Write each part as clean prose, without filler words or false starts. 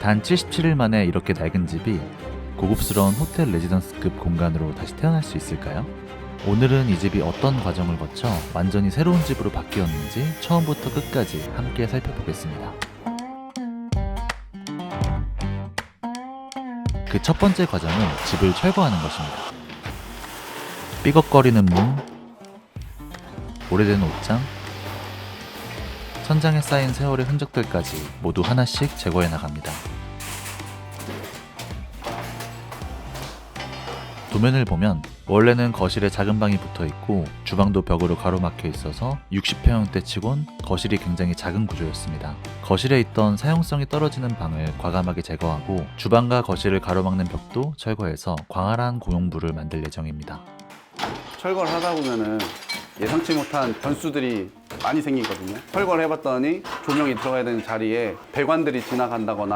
단 77일 만에 이렇게 낡은 집이 고급스러운 호텔 레지던스급 공간으로 다시 태어날 수 있을까요? 오늘은 이 집이 어떤 과정을 거쳐 완전히 새로운 집으로 바뀌었는지 처음부터 끝까지 함께 살펴보겠습니다. 그 첫 번째 과정은 집을 철거하는 것입니다. 삐걱거리는 문, 오래된 옷장, 천장에 쌓인 세월의 흔적들까지 모두 하나씩 제거해 나갑니다. 도면을 보면 원래는 거실에 작은 방이 붙어 있고 주방도 벽으로 가로막혀 있어서 60평형대 치곤 거실이 굉장히 작은 구조였습니다. 거실에 있던 사용성이 떨어지는 방을 과감하게 제거하고 주방과 거실을 가로막는 벽도 철거해서 광활한 공용부를 만들 예정입니다. 철거를 하다 보면은 예상치 못한 변수들이 많이 생기거든요. 철거를 해봤더니 조명이 들어가야 되는 자리에 배관들이 지나간다거나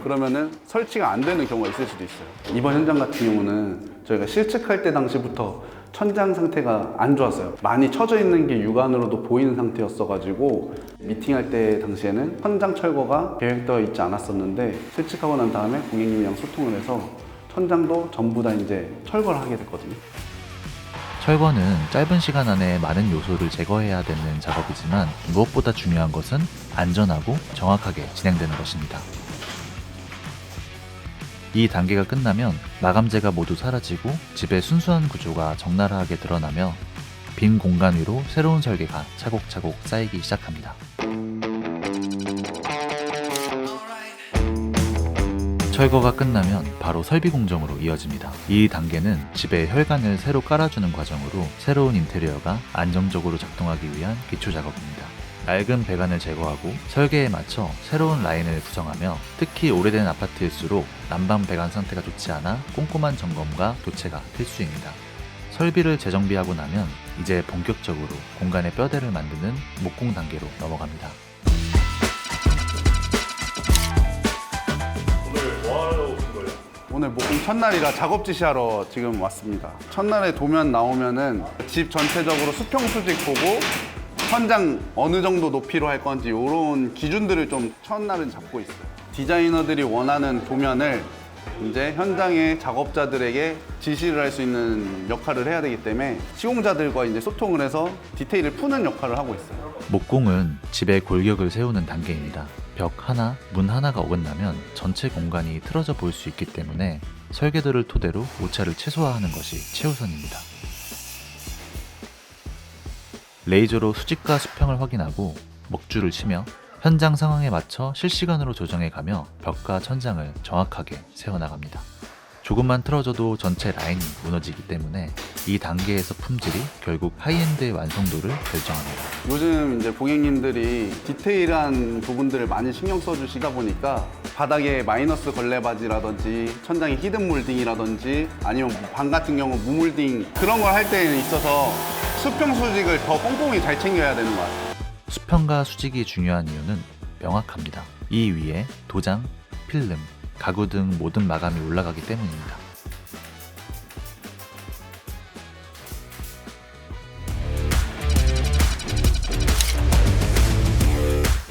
그러면은 설치가 안 되는 경우가 있을 수도 있어요. 이번 현장 같은 경우는 저희가 실측할 때 당시부터 천장 상태가 안 좋았어요. 많이 처져 있는 게 육안으로도 보이는 상태였어가지고 미팅할 때 당시에는 천장 철거가 계획되어 있지 않았었는데 실측하고 난 다음에 고객님이랑 소통을 해서 천장도 전부 다 이제 철거를 하게 됐거든요. 철거는 짧은 시간 안에 많은 요소를 제거해야 되는 작업이지만 무엇보다 중요한 것은 안전하고 정확하게 진행되는 것입니다. 이 단계가 끝나면 마감재가 모두 사라지고 집의 순수한 구조가 적나라하게 드러나며 빈 공간 위로 새로운 설계가 차곡차곡 쌓이기 시작합니다. 철거가 끝나면 바로 설비 공정으로 이어집니다. 이 단계는 집의 혈관을 새로 깔아주는 과정으로 새로운 인테리어가 안정적으로 작동하기 위한 기초 작업입니다. 낡은 배관을 제거하고 설계에 맞춰 새로운 라인을 구성하며 특히 오래된 아파트일수록 난방 배관 상태가 좋지 않아 꼼꼼한 점검과 교체가 필수입니다. 설비를 재정비하고 나면 이제 본격적으로 공간의 뼈대를 만드는 목공 단계로 넘어갑니다. 오늘 목공 첫날이라 작업 지시하러 지금 왔습니다. 첫날에 도면 나오면은 집 전체적으로 수평 수직 보고 천장 어느 정도 높이로 할 건지 이런 기준들을 좀 첫날은 잡고 있어요. 디자이너들이 원하는 도면을 이제 현장의 작업자들에게 지시를 할 수 있는 역할을 해야 되기 때문에 시공자들과 이제 소통을 해서 디테일을 푸는 역할을 하고 있어요. 목공은 집의 골격을 세우는 단계입니다. 벽 하나, 문 하나가 어긋나면 전체 공간이 틀어져 보일 수 있기 때문에 설계도를 토대로 오차를 최소화하는 것이 최우선입니다. 레이저로 수직과 수평을 확인하고 먹줄을 치며 현장 상황에 맞춰 실시간으로 조정해가며 벽과 천장을 정확하게 세워나갑니다. 조금만 틀어져도 전체 라인이 무너지기 때문에 이 단계에서 품질이 결국 하이엔드의 완성도를 결정합니다. 요즘 이제 고객님들이 디테일한 부분들을 많이 신경 써주시다 보니까 바닥에 마이너스 걸레바지라든지 천장에 히든 몰딩이라든지 아니면 방 같은 경우 무몰딩 그런 걸 할 때 있어서 수평 수직을 더 꼼꼼히 잘 챙겨야 되는 것 같아요. 수평과 수직이 중요한 이유는 명확합니다. 이 위에 도장, 필름, 가구 등 모든 마감이 올라가기 때문입니다.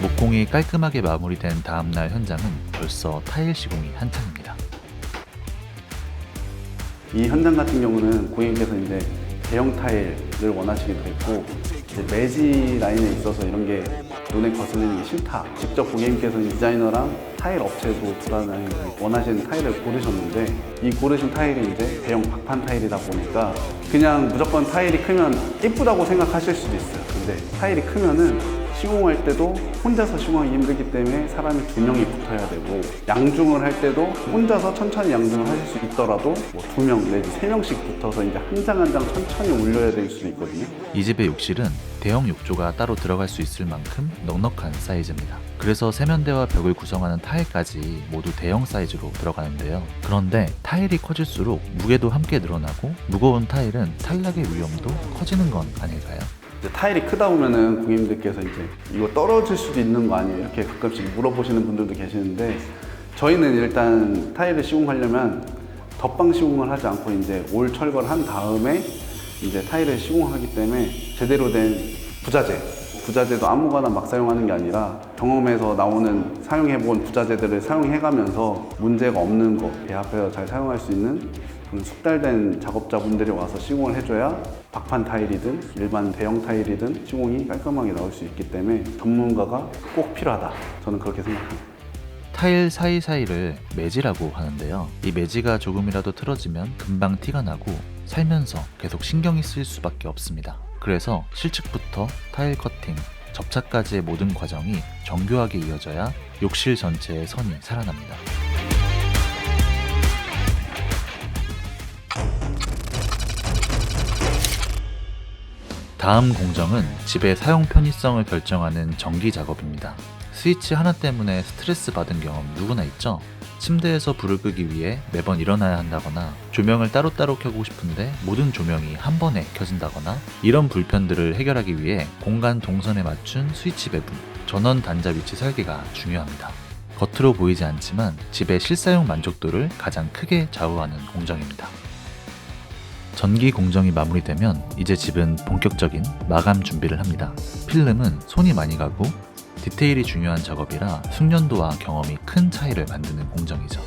목공이 깔끔하게 마무리된 다음날 현장은 벌써 타일 시공이 한창입니다. 이 현장 같은 경우는 고객님께서 이제 대형 타일을 원하시기도 했고 이제 매지 라인에 있어서 이런 게 눈에 거슬리는 게 싫다. 직접 고객님께서 디자이너랑 타일 업체도 돌아다니면서 원하시는 타일을 고르셨는데 이 고르신 타일이 이제 대형 박판 타일이다 보니까 그냥 무조건 타일이 크면 이쁘다고 생각하실 수도 있어요. 근데 타일이 크면은 시공할 때도 혼자서 시공하기 힘들기 때문에 사람이 2명이 붙어야 되고 양중을 할 때도 혼자서 천천히 양중을 하실 수 있더라도 뭐 2명 내지 3명씩 붙어서 이제 한 장 한 장 천천히 올려야 될 수도 있거든요. 이 집의 욕실은 대형 욕조가 따로 들어갈 수 있을 만큼 넉넉한 사이즈입니다. 그래서 세면대와 벽을 구성하는 타일까지 모두 대형 사이즈로 들어가는데요. 그런데 타일이 커질수록 무게도 함께 늘어나고 무거운 타일은 탈락의 위험도 커지는 건 아닐까요? 이제 타일이 크다 보면은 고객님들께서 이제 이거 떨어질 수도 있는 거 아니에요? 이렇게 가끔씩 물어보시는 분들도 계시는데 저희는 일단 타일을 시공하려면 덧방 시공을 하지 않고 이제 올 철거를 한 다음에 이제 타일을 시공하기 때문에 제대로 된 부자재 부자재도 아무거나 막 사용하는 게 아니라 경험에서 나오는 사용해본 부자재들을 사용해가면서 문제가 없는 거 배합해서 잘 사용할 수 있는 그런 숙달된 작업자분들이 와서 시공을 해줘야 박판 타일이든 일반 대형 타일이든 시공이 깔끔하게 나올 수 있기 때문에 전문가가 꼭 필요하다. 저는 그렇게 생각합니다. 타일 사이사이를 매지라고 하는데요. 이 매지가 조금이라도 틀어지면 금방 티가 나고 살면서 계속 신경이 쓰일 수밖에 없습니다. 그래서 실측부터 타일 커팅, 접착까지의 모든 과정이 정교하게 이어져야 욕실 전체의 선이 살아납니다. 다음 공정은 집의 사용 편의성을 결정하는 전기 작업입니다. 스위치 하나 때문에 스트레스 받은 경험 누구나 있죠? 침대에서 불을 끄기 위해 매번 일어나야 한다거나 조명을 따로따로 켜고 싶은데 모든 조명이 한 번에 켜진다거나 이런 불편들을 해결하기 위해 공간 동선에 맞춘 스위치 배분, 전원 단자 위치 설계가 중요합니다. 겉으로 보이지 않지만 집의 실사용 만족도를 가장 크게 좌우하는 공정입니다. 전기 공정이 마무리되면 이제 집은 본격적인 마감 준비를 합니다. 필름은 손이 많이 가고 디테일이 중요한 작업이라 숙련도와 경험이 큰 차이를 만드는 공정이죠.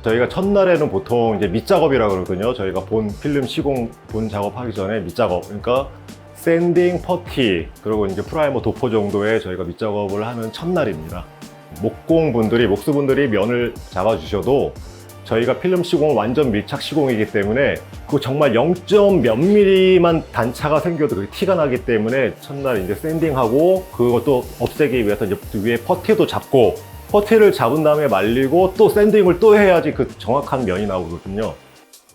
저희가 첫날에는 보통 이제 밑작업이라고 그러거든요. 저희가 본 필름 시공 본 작업하기 전에 밑작업, 그러니까 샌딩, 퍼티, 그리고 이제 프라이머 도포 정도의 저희가 밑작업을 하는 첫날입니다. 목수분들이 면을 잡아주셔도 저희가 필름 시공은 완전 밀착 시공이기 때문에 그 정말 0. 몇 미리만 단차가 생겨도 그게 티가 나기 때문에 첫날 이제 샌딩하고 그것도 없애기 위해서 이제 위에 퍼티도 잡고 퍼티를 잡은 다음에 말리고 또 샌딩을 또 해야지 그 정확한 면이 나오거든요.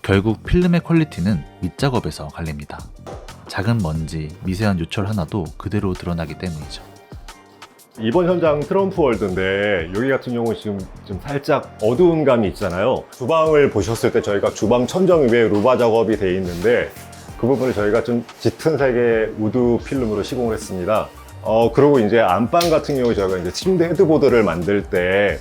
결국 필름의 퀄리티는 밑작업에서 갈립니다. 작은 먼지, 미세한 요철 하나도 그대로 드러나기 때문이죠. 이번 현장 트럼프 월드인데 여기 같은 경우는 지금 좀 살짝 어두운 감이 있잖아요. 주방을 보셨을 때 저희가 주방 천정 위에 루바 작업이 돼 있는데 그 부분을 저희가 좀 짙은 색의 우드 필름으로 시공을 했습니다. 그리고 이제 안방 같은 경우 저희가 이제 침대 헤드보드를 만들 때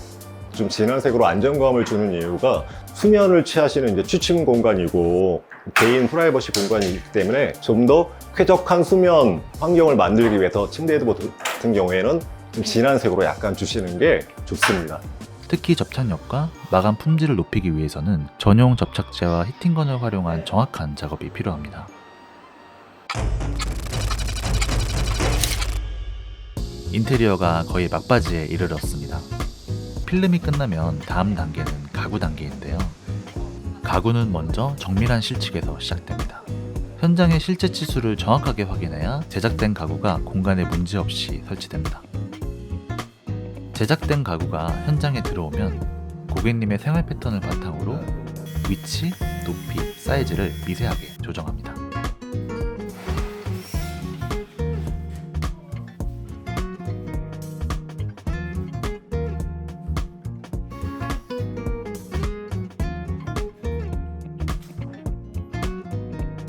좀 진한 색으로 안정감을 주는 이유가 수면을 취하시는 이제 취침 공간이고 개인 프라이버시 공간이기 때문에 좀 더 쾌적한 수면 환경을 만들기 위해서 침대 헤드보드 같은 경우에는 좀 진한 색으로 약간 주시는 게 좋습니다. 특히 접착력과 마감 품질을 높이기 위해서는 전용 접착제와 히팅건을 활용한 정확한 작업이 필요합니다. 인테리어가 거의 막바지에 이르렀습니다. 필름이 끝나면 다음 단계는 가구 단계인데요. 가구는 먼저 정밀한 실측에서 시작됩니다. 현장의 실제 치수를 정확하게 확인해야 제작된 가구가 공간에 문제없이 설치됩니다. 제작된 가구가 현장에 들어오면 고객님의 생활 패턴을 바탕으로 위치, 높이, 사이즈를 미세하게 조정합니다.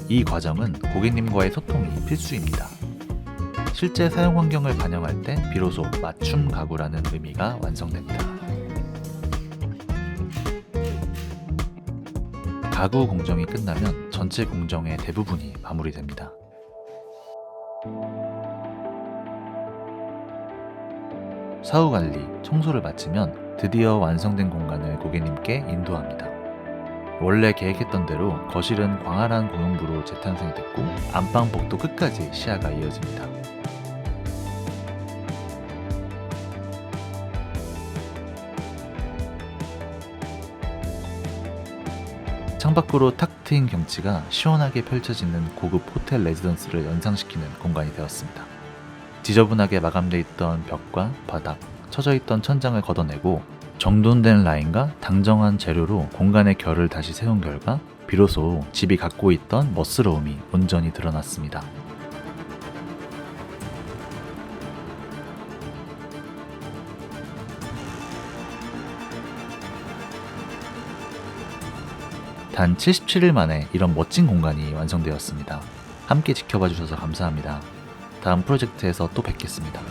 이 과정은 고객님과의 소통이 필수입니다. 실제 사용 환경을 반영할 때 비로소 맞춤 가구라는 의미가 완성됩니다. 가구 공정이 끝나면 전체 공정의 대부분이 마무리됩니다. 사후 관리, 청소를 마치면 드디어 완성된 공간을 고객님께 인도합니다. 원래 계획했던 대로 거실은 광활한 공용부로 재탄생이 됐고 안방 복도 끝까지 시야가 이어집니다. 창밖으로 탁 트인 경치가 시원하게 펼쳐지는 고급 호텔 레지던스를 연상시키는 공간이 되었습니다. 지저분하게 마감되어 있던 벽과 바닥, 처져 있던 천장을 걷어내고 정돈된 라인과 당정한 재료로 공간의 결을 다시 세운 결과 비로소 집이 갖고 있던 멋스러움이 온전히 드러났습니다. 단 77일 만에 이런 멋진 공간이 완성되었습니다. 함께 지켜봐 주셔서 감사합니다. 다음 프로젝트에서 또 뵙겠습니다.